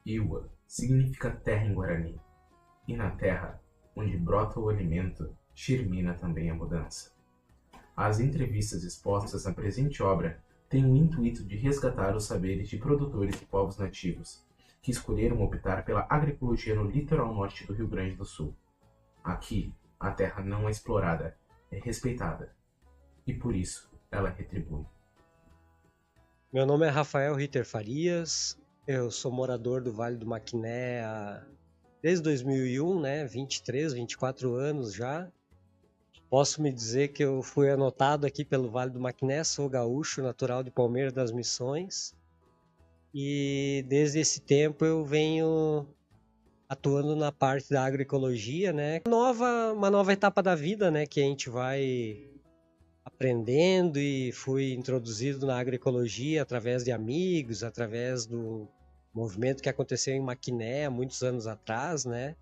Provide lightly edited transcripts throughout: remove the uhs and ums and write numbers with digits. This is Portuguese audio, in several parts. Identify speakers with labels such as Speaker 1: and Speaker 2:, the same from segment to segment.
Speaker 1: Iwa significa terra em Guarani, e na terra onde brota o alimento, germina também a mudança. As entrevistas expostas na presente obra têm o intuito de resgatar os saberes de produtores e povos nativos, que escolheram optar pela agroecologia no litoral norte do Rio Grande do Sul. Aqui, a terra não é explorada, é respeitada, e por isso ela retribui.
Speaker 2: Meu nome é Rafael Ritter Farias, eu sou morador do Vale do Maquiné desde 2001, né? 23, 24 anos já. Posso me dizer que eu fui anotado aqui pelo Vale do Maquiné, sou gaúcho, natural de Palmeiras das Missões. E desde esse tempo eu venho atuando na parte da agroecologia, né? Uma nova etapa da vida, né? Que a gente vai aprendendo e fui introduzido na agroecologia através de amigos, através do movimento que aconteceu em Maquiné há muitos anos atrás, né?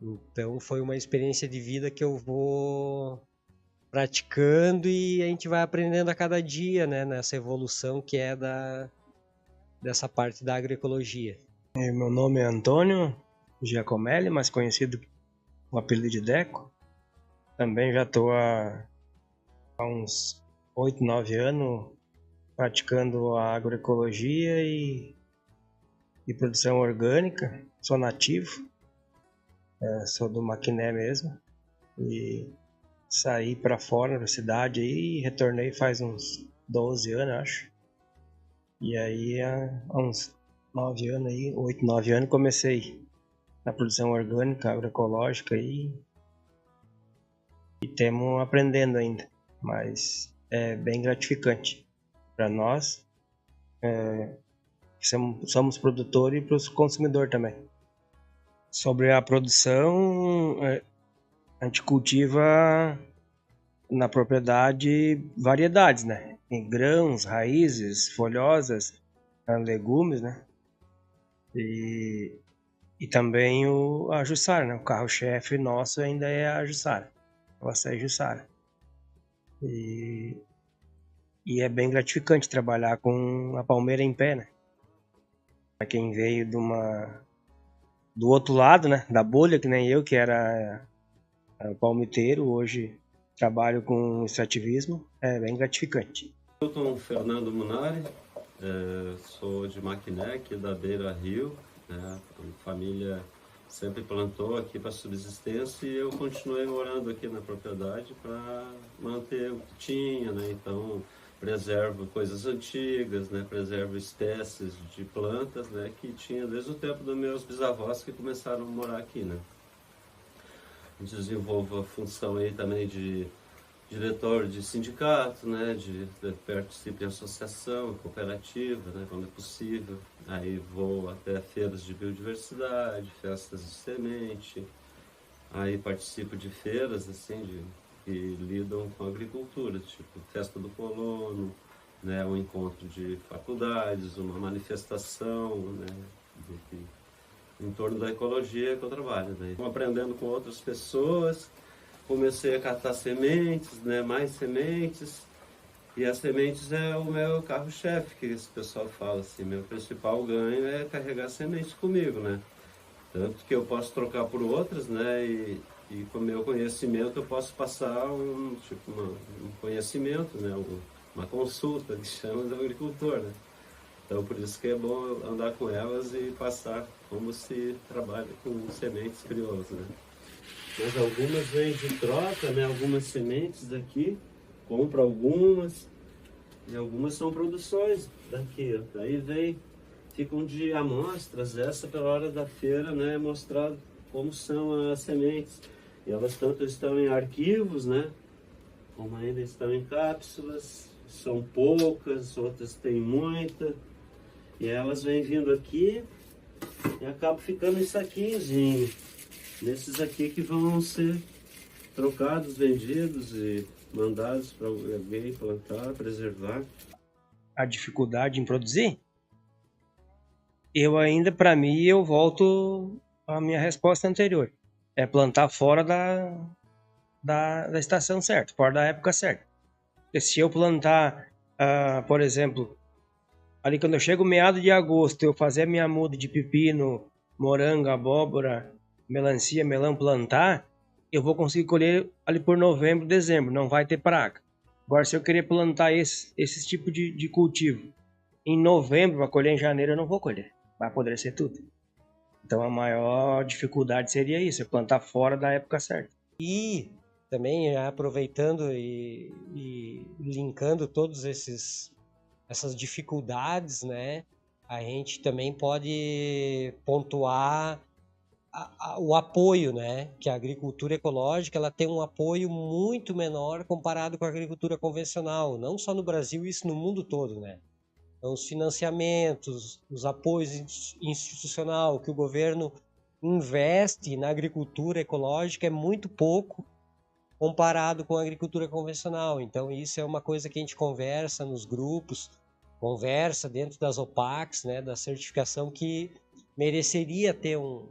Speaker 2: Então foi uma experiência de vida que eu vou praticando e a gente vai aprendendo a cada dia, né? Nessa evolução que é dessa parte da agroecologia.
Speaker 3: Meu nome é Antônio Giacomelli, mais conhecido com o apelido de Deco. Também já estou há uns 8, 9 anos praticando a agroecologia e produção orgânica. Sou nativo, sou do Maquiné mesmo. E saí para fora da cidade e retornei faz uns 12 anos, acho. E aí há uns 9 anos aí, 8, 9 anos, comecei na produção orgânica, agroecológica e estamos aprendendo ainda, mas é bem gratificante para nós, que somos produtores e para os consumidores também. Sobre a produção, a gente cultiva na propriedade variedades, né? Em grãos, raízes, folhosas, legumes, né? E também a Jussara, né? O carro-chefe nosso ainda é a Jussara, o açaí Jussara. E é bem gratificante trabalhar com a palmeira em pé, né? Para quem veio do outro lado, né? Da bolha, que nem eu, que era palmiteiro, hoje trabalho com extrativismo, é bem gratificante.
Speaker 4: Eu sou o Fernando Munari, sou de Maquiné, aqui da Beira Rio, né? A família sempre plantou aqui para subsistência e eu continuei morando aqui na propriedade para manter o que tinha, né? Então preservo coisas antigas, né? Preservo espécies de plantas, né? Que tinha desde o tempo dos meus bisavós que começaram a morar aqui, né? Desenvolvo a função aí também de diretor de sindicato, né, participo em associação, cooperativa, né, quando é possível. Aí vou até feiras de biodiversidade, festas de semente. Aí participo de feiras assim que lidam com agricultura, tipo festa do colono, né, um encontro de faculdades, uma manifestação, né, em torno da ecologia que eu trabalho. Né. Aprendendo com outras pessoas. Comecei a catar sementes, né, mais sementes, e as sementes é o meu carro-chefe, que esse pessoal fala assim, meu principal ganho é carregar sementes comigo, né, tanto que eu posso trocar por outras, né, e com o meu conhecimento eu posso passar um conhecimento, né, uma consulta que chama de agricultor, né, então por isso que é bom andar com elas e passar como se trabalha com sementes crioulas, né. Mas algumas vêm de troca, né? Algumas sementes daqui, compro algumas, e algumas são produções daqui. Daí ficam de amostras, essa pela hora da feira, né? Mostrar como são as sementes. E elas tanto estão em arquivos, né? Como ainda estão em cápsulas, são poucas, outras têm muita. E elas vêm vindo aqui e acabam ficando em saquinhos. Nesses aqui que vão ser trocados, vendidos e mandados para alguém plantar, preservar.
Speaker 3: A dificuldade em produzir? Para mim, eu volto à minha resposta anterior. É plantar fora da estação certa, fora da época certa. Porque se eu plantar, por exemplo, Ali quando eu chego meado de agosto, eu fazer a minha muda de pepino, morango, abóbora, melancia, melão, plantar, eu vou conseguir colher ali por novembro, dezembro, não vai ter praga. Agora, se eu querer plantar esse tipo de cultivo em novembro, para colher em janeiro, eu não vou colher. Vai apodrecer tudo. Então, a maior dificuldade seria isso, é plantar fora da época certa.
Speaker 2: E também aproveitando e linkando todos essas dificuldades, né? A gente também pode pontuar o apoio, né? Que a agricultura ecológica ela tem um apoio muito menor comparado com a agricultura convencional, não só no Brasil, isso no mundo todo, né? Então, os financiamentos, os apoios institucional que o governo investe na agricultura ecológica é muito pouco comparado com a agricultura convencional. Então, isso é uma coisa que a gente conversa nos grupos, conversa dentro das OPACs, né, da certificação, que mereceria ter um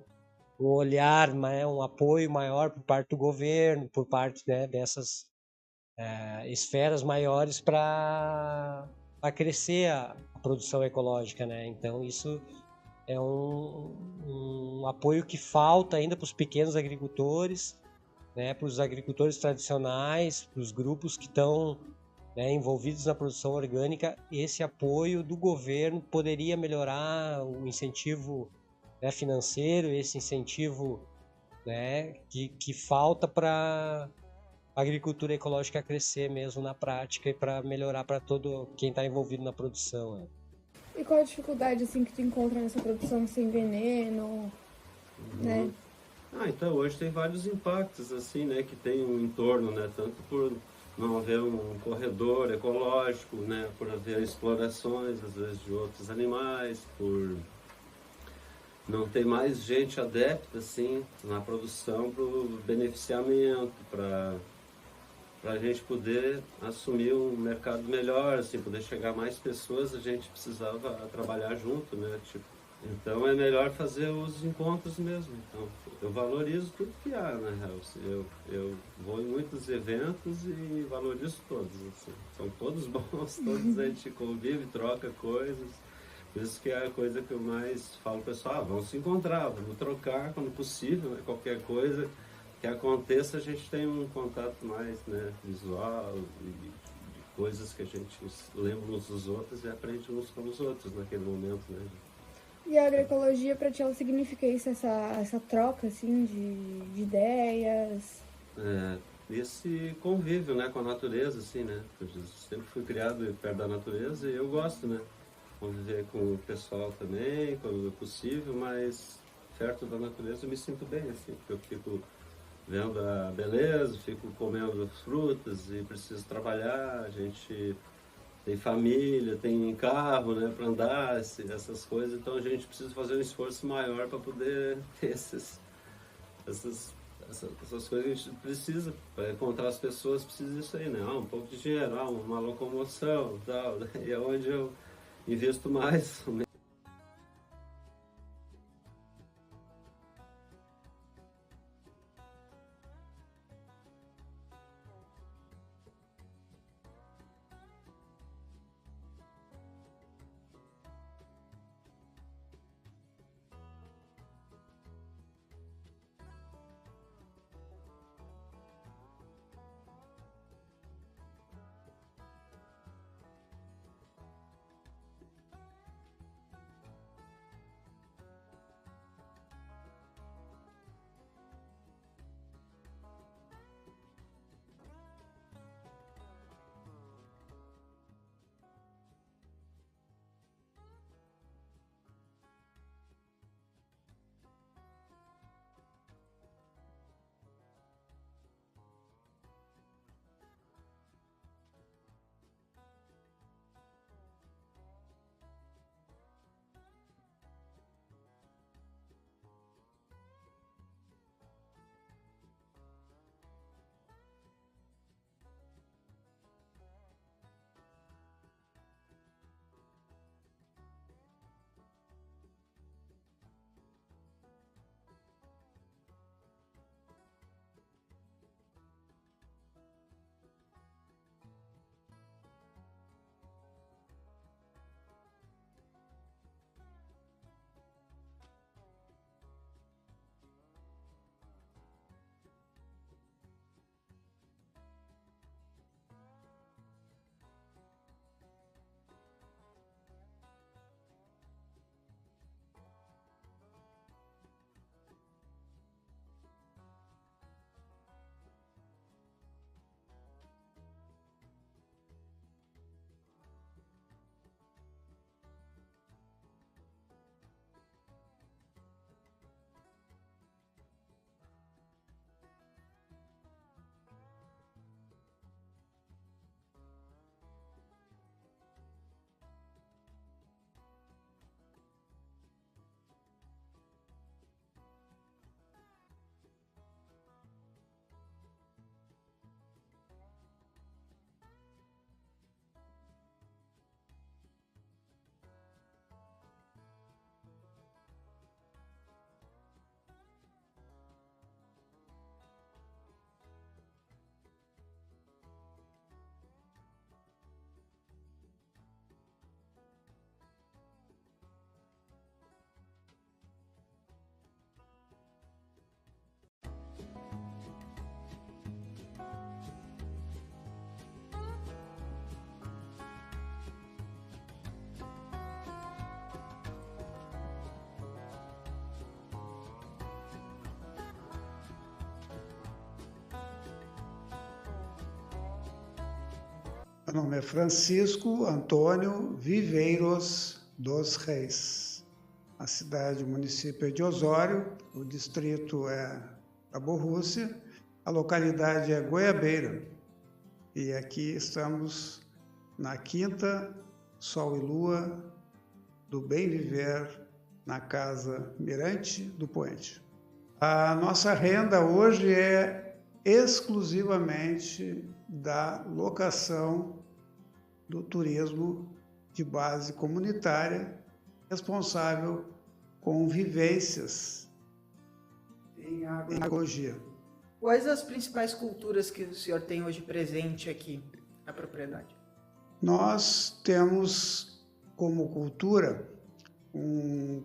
Speaker 2: olhar, né, um apoio maior por parte do governo, por parte, né, dessas esferas maiores para crescer a produção ecológica, né? Então, isso é um apoio que falta ainda para os pequenos agricultores, né, para os agricultores tradicionais, para os grupos que estão, né, envolvidos na produção orgânica. Esse apoio do governo poderia melhorar o incentivo, né, financeiro, esse incentivo, né, que falta para a agricultura ecológica crescer mesmo na prática e para melhorar para todo quem está envolvido na produção. Né?
Speaker 5: E qual a dificuldade assim que tu encontra nessa produção sem veneno, né?
Speaker 4: Então hoje tem vários impactos assim, né, que tem um entorno, né, tanto por não haver um corredor ecológico, né, por haver explorações às vezes de outros animais, por não ter mais gente adepta assim na produção para o beneficiamento, para a gente poder assumir um mercado melhor, assim, poder chegar a mais pessoas, a gente precisava trabalhar junto, né? Tipo, então é melhor fazer os encontros mesmo. Então, eu valorizo tudo que há, na real. Eu vou em muitos eventos e valorizo todos. Assim. São todos bons, todos a gente convive, troca coisas. Por isso que é a coisa que eu mais falo, pessoal, vamos se encontrar, vamos trocar quando possível, né? Qualquer coisa que aconteça, a gente tem um contato mais, né, visual e de coisas que a gente lembra uns dos outros e aprende uns com os outros naquele momento, né.
Speaker 5: E a agroecologia para ti ela significa isso, essa troca assim de ideias?
Speaker 4: Esse convívio, né, com a natureza, assim, né. Eu sempre fui criado perto da natureza e eu gosto, né, conviver com o pessoal também, quando é possível, mas perto da natureza eu me sinto bem, assim, porque eu fico vendo a beleza, fico comendo frutas e preciso trabalhar, a gente tem família, tem carro, né, para andar, essas coisas, então a gente precisa fazer um esforço maior para poder ter essas coisas que a gente precisa, para encontrar as pessoas precisa disso aí, né, um pouco de dinheiro, uma locomoção, tal, né? E é onde eu investo mais.
Speaker 6: Meu nome é Francisco Antônio Viveiros dos Reis. A cidade, o município é de Osório, o distrito é da Borrússia, a localidade é Goiabeira. E aqui estamos na quinta Sol e Lua do Bem Viver, na Casa Mirante do Poente. A nossa renda hoje é exclusivamente da locação do turismo de base comunitária, responsável com vivências em agroecologia.
Speaker 7: Quais as principais culturas que o senhor tem hoje presente aqui na propriedade?
Speaker 6: Nós temos como cultura um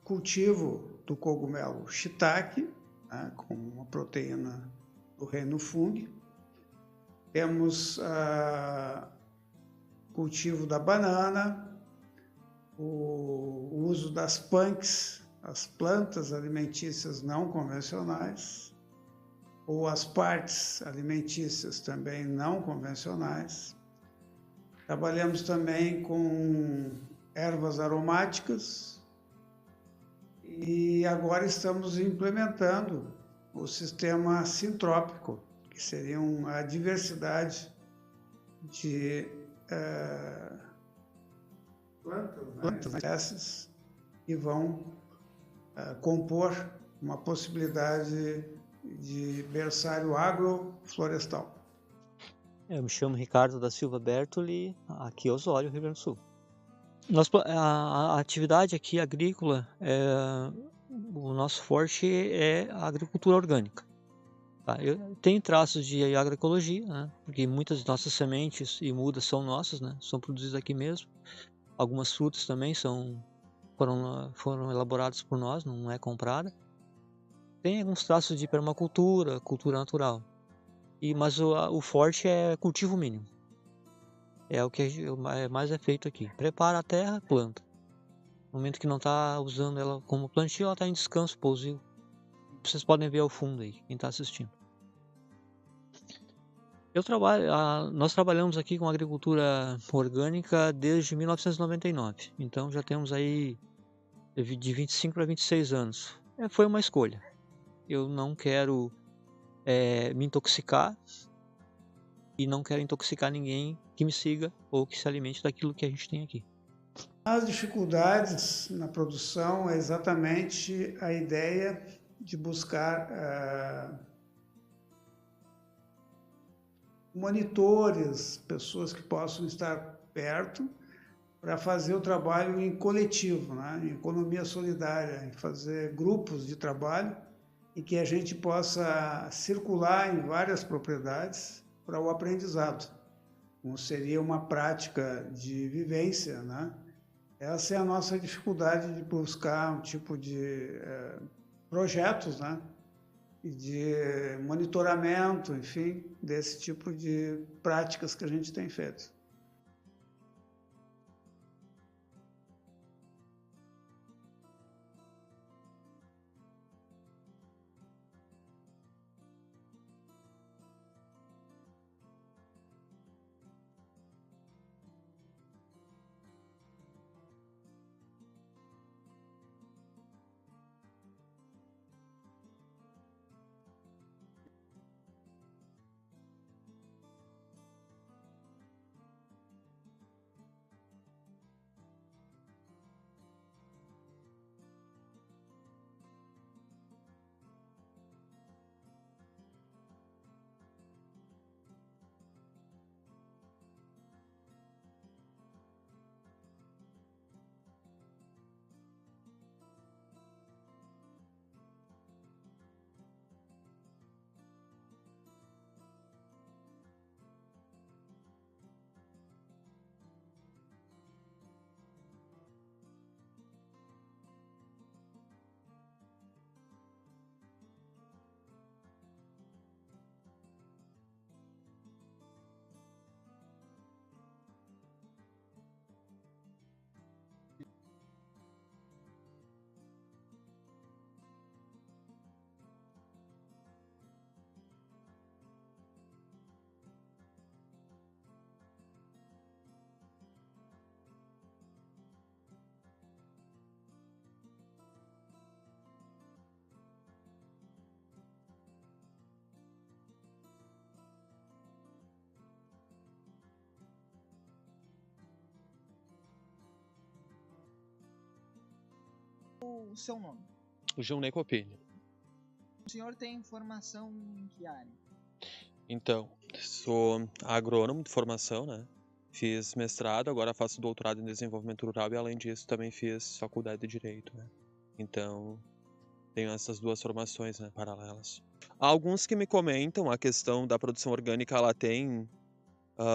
Speaker 6: cultivo do cogumelo shiitake, né, com uma proteína do reino fungo. Temos cultivo da banana, o uso das punks, as plantas alimentícias não convencionais, ou as partes alimentícias também não convencionais. Trabalhamos também com ervas aromáticas e agora estamos implementando o sistema sintrópico, que seria a diversidade de plantas, espécies que vão compor uma possibilidade de berçário agroflorestal.
Speaker 8: Eu me chamo Ricardo da Silva Bertoli, aqui em Osório, Rio Grande do Sul. A atividade aqui agrícola, o nosso forte é a agricultura orgânica. Tá? Tem traços de agroecologia, né? Porque muitas de nossas sementes e mudas são nossas, né? São produzidas aqui mesmo. Algumas frutas também foram elaboradas por nós, não é comprada. Tem alguns traços de permacultura, cultura natural. Mas o forte é cultivo mínimo. É o que mais é feito aqui. Prepara a terra, planta. No momento que não está usando ela como plantio, ela está em descanso, pousio. Vocês podem ver ao fundo aí, quem está assistindo. Nós trabalhamos aqui com agricultura orgânica desde 1999. Então já temos aí de 25 para 26 anos. Foi uma escolha. Eu não quero me intoxicar e não quero intoxicar ninguém que me siga ou que se alimente daquilo que a gente tem aqui.
Speaker 6: As dificuldades na produção é exatamente a ideia de buscar monitores, pessoas que possam estar perto para fazer o trabalho em coletivo, né? Em economia solidária, em fazer grupos de trabalho e que a gente possa circular em várias propriedades para o aprendizado. Como seria uma prática de vivência, né? Essa é a nossa dificuldade de buscar um tipo de projetos, né? E de monitoramento, enfim, desse tipo de práticas que a gente tem feito.
Speaker 9: o seu nome?
Speaker 10: O João Copini.
Speaker 9: O senhor tem formação em que área?
Speaker 10: Então, sou agrônomo de formação, né? Fiz mestrado, agora faço doutorado em desenvolvimento rural e além disso também fiz faculdade de Direito, né? Então, tenho essas duas formações, né, paralelas. Há alguns que me comentam a questão da produção orgânica, ela tem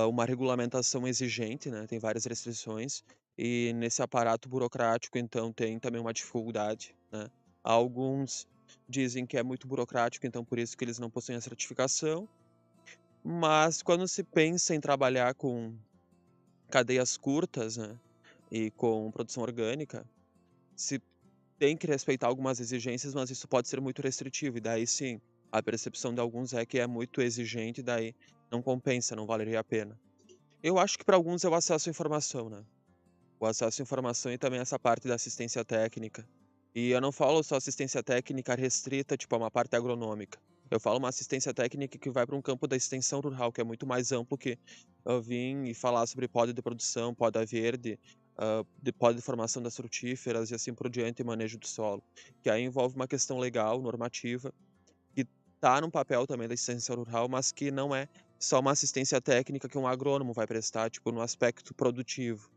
Speaker 10: uma regulamentação exigente, né? Tem várias restrições e nesse aparato burocrático, então, tem também uma dificuldade, né? Alguns dizem que é muito burocrático, então por isso que eles não possuem a certificação, mas quando se pensa em trabalhar com cadeias curtas, né, e com produção orgânica, se tem que respeitar algumas exigências, mas isso pode ser muito restritivo, e daí sim, a percepção de alguns é que é muito exigente, e daí não compensa, não valeria a pena. Eu acho que para alguns é o acesso à informação, né? O acesso à informação e também essa parte da assistência técnica. E eu não falo só assistência técnica restrita, tipo, a uma parte agronômica. Eu falo uma assistência técnica que vai para um campo da extensão rural, que é muito mais amplo que eu vim e falar sobre poda de produção, poda verde, de poda de formação das frutíferas e assim por diante, e manejo do solo. Que aí envolve uma questão legal, normativa, que está no papel também da extensão rural, mas que não é só uma assistência técnica que um agrônomo vai prestar, tipo, no aspecto produtivo.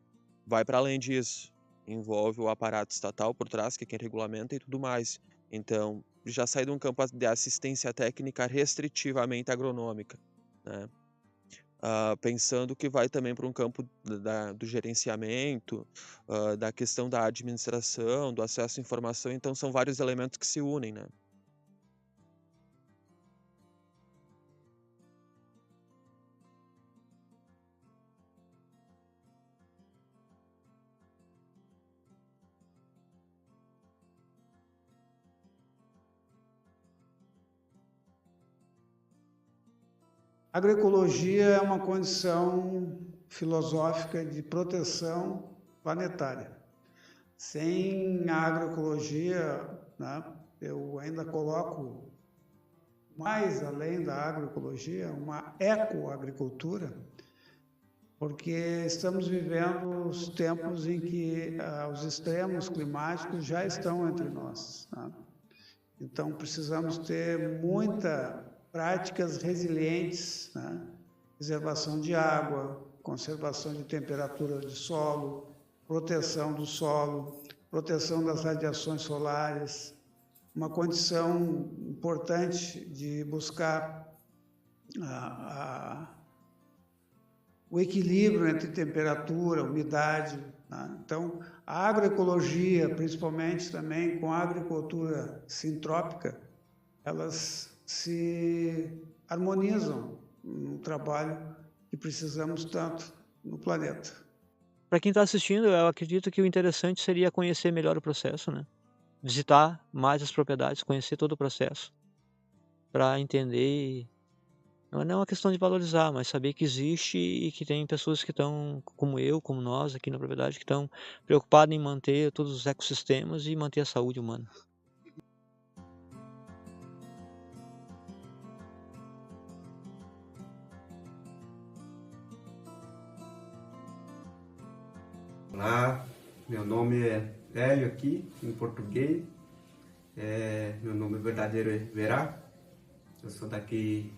Speaker 10: Vai para além disso. Envolve o aparato estatal por trás, que é quem regulamenta e tudo mais. Então, já sai de um campo de assistência técnica restritivamente agronômica, né? Pensando que vai também para um campo do gerenciamento, da questão da administração, do acesso à informação, então são vários elementos que se unem, né?
Speaker 6: A agroecologia é uma condição filosófica de proteção planetária. Sem a agroecologia, né, eu ainda coloco mais além da agroecologia, uma ecoagricultura, porque estamos vivendo os tempos em que os extremos climáticos já estão entre nós, né? Então precisamos ter práticas resilientes, né? Reservação de água, conservação de temperatura de solo, proteção do solo, proteção das radiações solares, uma condição importante de buscar o equilíbrio entre temperatura, umidade, né? Então, a agroecologia, principalmente também com a agricultura sintrópica, elas se harmonizam no trabalho que precisamos tanto no planeta.
Speaker 8: Para quem está assistindo, eu acredito que o interessante seria conhecer melhor o processo, né? Visitar mais as propriedades, conhecer todo o processo, para entender. Não é uma questão de valorizar, mas saber que existe e que tem pessoas que estão, como eu, como nós aqui na propriedade, que estão preocupadas em manter todos os ecossistemas e manter a saúde humana.
Speaker 11: Olá, meu nome é Hélio aqui, em português. Meu nome verdadeiro é Verá. Eu sou daqui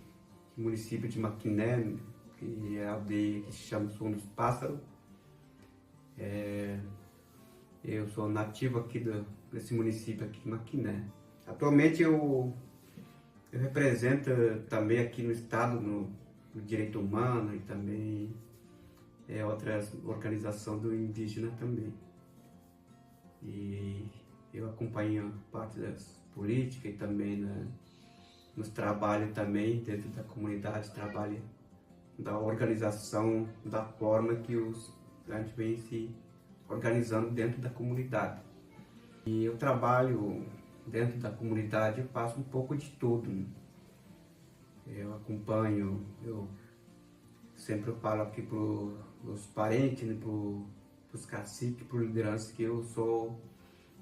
Speaker 11: do município de Maquiné, que é a aldeia que se chama Som dos Pássaros. Eu sou nativo aqui desse município aqui de Maquiné. Atualmente eu represento também aqui no estado no direito humano e também outras organizações do indígena também. E eu acompanho parte das políticas e também nos trabalhos também dentro da comunidade, trabalho da organização, da forma que a gente vem se organizando dentro da comunidade. E eu trabalho dentro da comunidade, eu faço um pouco de tudo, né? Eu acompanho, eu sempre falo aqui para os parentes, né, para os caciques, para liderança, que eu sou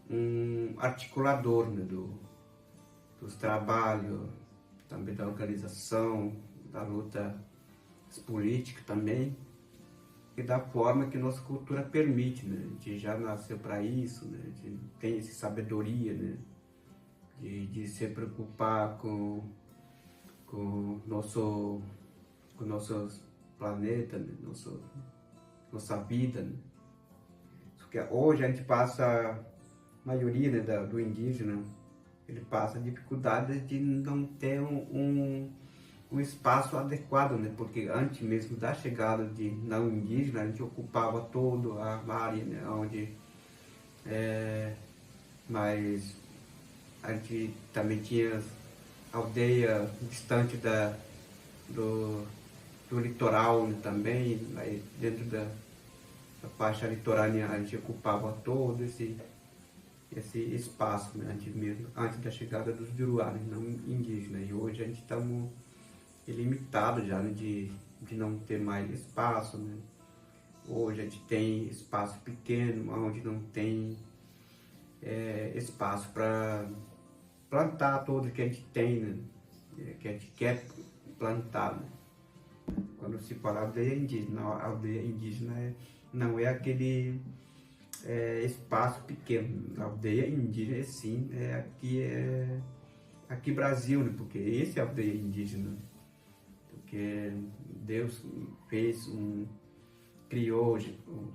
Speaker 11: um articulador, né, dos trabalhos, também da organização, da luta política também. e da forma que nossa cultura permite, né? A gente já nasceu para isso, né? A gente tem essa sabedoria, né? De se preocupar com nosso planeta, né? Nossa vida, né? Porque hoje a gente passa, a maioria, né, do indígena, ele passa dificuldade de não ter um espaço adequado, né? Porque antes mesmo da chegada de não indígena, a gente ocupava toda a área, né? Onde, mas a gente também tinha aldeia distante do litoral, né, também, aí dentro da faixa litorânea a gente ocupava todo esse espaço, né, antes da chegada dos Juruários, não indígenas. E hoje a gente está ilimitado já, né, de não ter mais espaço, né? Hoje a gente tem espaço pequeno, onde não tem espaço para plantar tudo que a gente tem, né? Que a gente quer plantar, né? Quando se fala aldeia indígena, a aldeia indígena não é aquele espaço pequeno. A aldeia indígena, sim, aqui Brasil, né? Porque esse é a aldeia indígena. Porque Deus criou um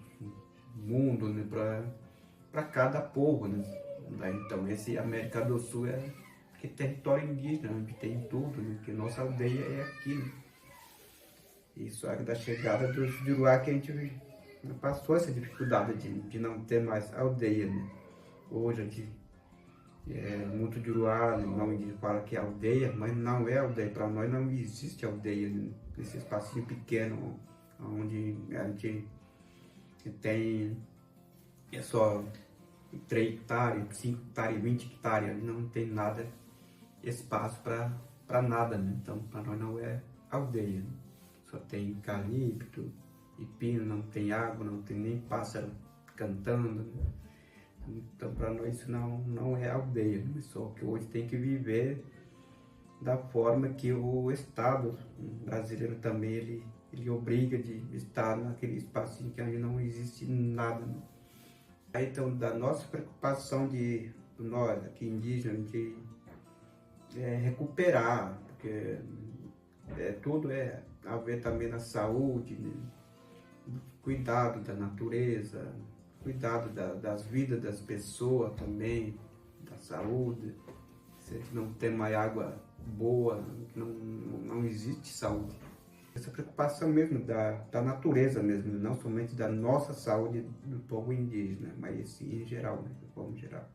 Speaker 11: mundo, né, para cada povo, né? Então esse América do Sul que é território indígena, onde tem tudo, né? Que nossa aldeia é aqui, né? Isso é da chegada dos Juruá que a gente passou essa dificuldade de não ter mais aldeia, né? Hoje a gente muito Juruá, não indígena fala que é aldeia, mas não é aldeia. Para nós não existe aldeia, né? Nesse espacinho pequeno onde a gente tem só 3 hectares, 5 hectares, 20 hectares, não tem nada, espaço para nada, né? Então para nós não é aldeia, né? Só tem eucalipto e pino, não tem água, não tem nem pássaro cantando, né? Então para nós isso não é aldeia, né? Só que hoje tem que viver da forma que o Estado brasileiro também ele obriga de estar naquele espacinho que ainda não existe nada, né? Aí, então, da nossa preocupação de nós aqui indígenas de recuperar, porque tudo a ver também na saúde, né? Cuidado da natureza, cuidado das vidas das pessoas também, da saúde. Se a gente não tem mais água boa, não existe saúde. Essa preocupação mesmo da natureza mesmo, não somente da nossa saúde do povo indígena, mas sim em geral, né, do povo em geral.